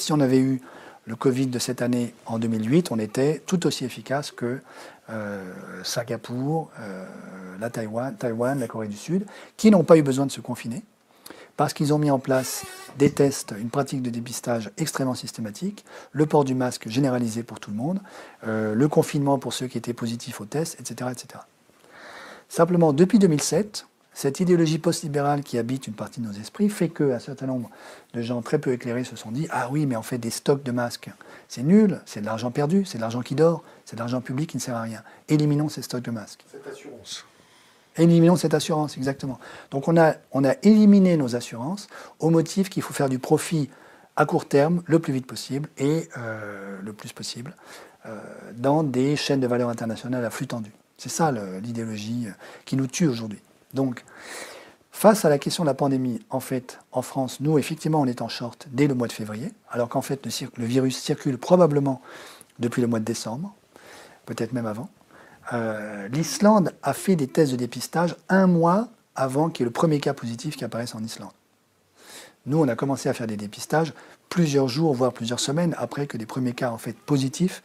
si on avait eu le Covid de cette année en 2008, on était tout aussi efficace que Singapour, Taïwan, la Corée du Sud, qui n'ont pas eu besoin de se confiner, parce qu'ils ont mis en place des tests, une pratique de dépistage extrêmement systématique, le port du masque généralisé pour tout le monde, le confinement pour ceux qui étaient positifs aux tests, etc., etc. Simplement, depuis 2007, cette idéologie post-libérale qui habite une partie de nos esprits fait qu'un certain nombre de gens très peu éclairés se sont dit « Ah oui, mais en fait, des stocks de masques, c'est nul, c'est de l'argent perdu, c'est de l'argent qui dort, c'est de l'argent public qui ne sert à rien. Éliminons ces stocks de masques. » Cette assurance. Éliminons cette assurance, exactement. Donc on a éliminé nos assurances au motif qu'il faut faire du profit à court terme, le plus vite possible et le plus possible, dans des chaînes de valeur internationales à flux tendu. C'est ça l'idéologie qui nous tue aujourd'hui. Donc, face à la question de la pandémie, en fait, en France, nous, effectivement, on est en short dès le mois de février, alors qu'en fait, le virus circule probablement depuis le mois de décembre, peut-être même avant. L'Islande a fait des tests de dépistage 1 mois avant qu'il y ait le premier cas positif qui apparaisse en Islande. Nous, on a commencé à faire des dépistages plusieurs jours, voire plusieurs semaines après que des premiers cas en fait, positifs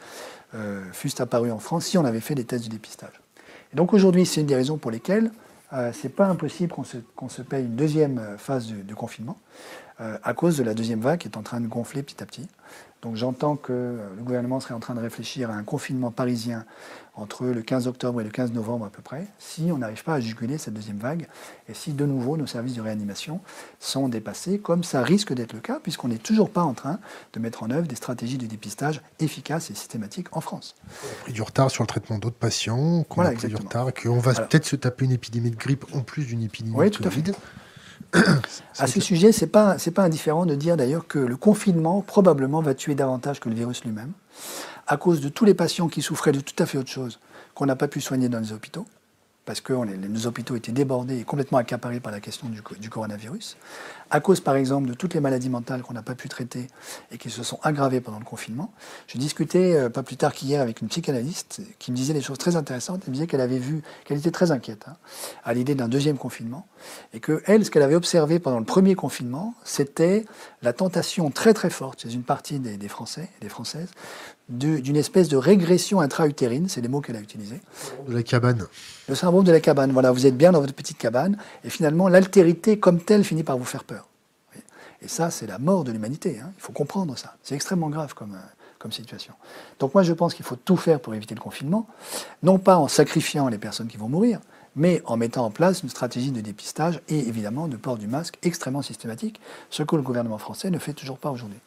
fussent apparus en France, si on avait fait des tests de dépistage. Et donc aujourd'hui, c'est une des raisons pour lesquelles c'est pas impossible qu'on se paye une deuxième phase de confinement à cause de la deuxième vague qui est en train de gonfler petit à petit. Donc j'entends que le gouvernement serait en train de réfléchir à un confinement parisien entre le 15 octobre et le 15 novembre à peu près, si on n'arrive pas à juguler cette deuxième vague et si de nouveau nos services de réanimation sont dépassés, comme ça risque d'être le cas, puisqu'on n'est toujours pas en train de mettre en œuvre des stratégies de dépistage efficaces et systématiques en France. On a pris du retard sur le traitement d'autres patients, qu'on a pris du retard, et qu'on va peut-être se taper une épidémie de grippe en plus d'une épidémie de Covid. À ce sujet, c'est pas indifférent de dire d'ailleurs que le confinement probablement va tuer davantage que le virus lui-même, à cause de tous les patients qui souffraient de tout à fait autre chose qu'on n'a pas pu soigner dans les hôpitaux, parce que nos hôpitaux étaient débordés et complètement accaparés par la question du coronavirus, à cause par exemple de toutes les maladies mentales qu'on n'a pas pu traiter et qui se sont aggravées pendant le confinement. Je discutais pas plus tard qu'hier avec une psychanalyste qui me disait des choses très intéressantes. Elle me disait qu'elle était très inquiète à l'idée d'un deuxième confinement et que elle, ce qu'elle avait observé pendant le premier confinement, c'était la tentation très très forte chez une partie des Français et des Françaises d'une espèce de régression intra-utérine, c'est les mots qu'elle a utilisés. De la cabane. Le syndrome de la cabane. Voilà, vous êtes bien dans votre petite cabane, et finalement, l'altérité comme telle finit par vous faire peur. Et ça, c'est la mort de l'humanité. Il faut comprendre ça. C'est extrêmement grave comme situation. Donc moi, je pense qu'il faut tout faire pour éviter le confinement, non pas en sacrifiant les personnes qui vont mourir, mais en mettant en place une stratégie de dépistage et évidemment de port du masque extrêmement systématique, ce que le gouvernement français ne fait toujours pas aujourd'hui.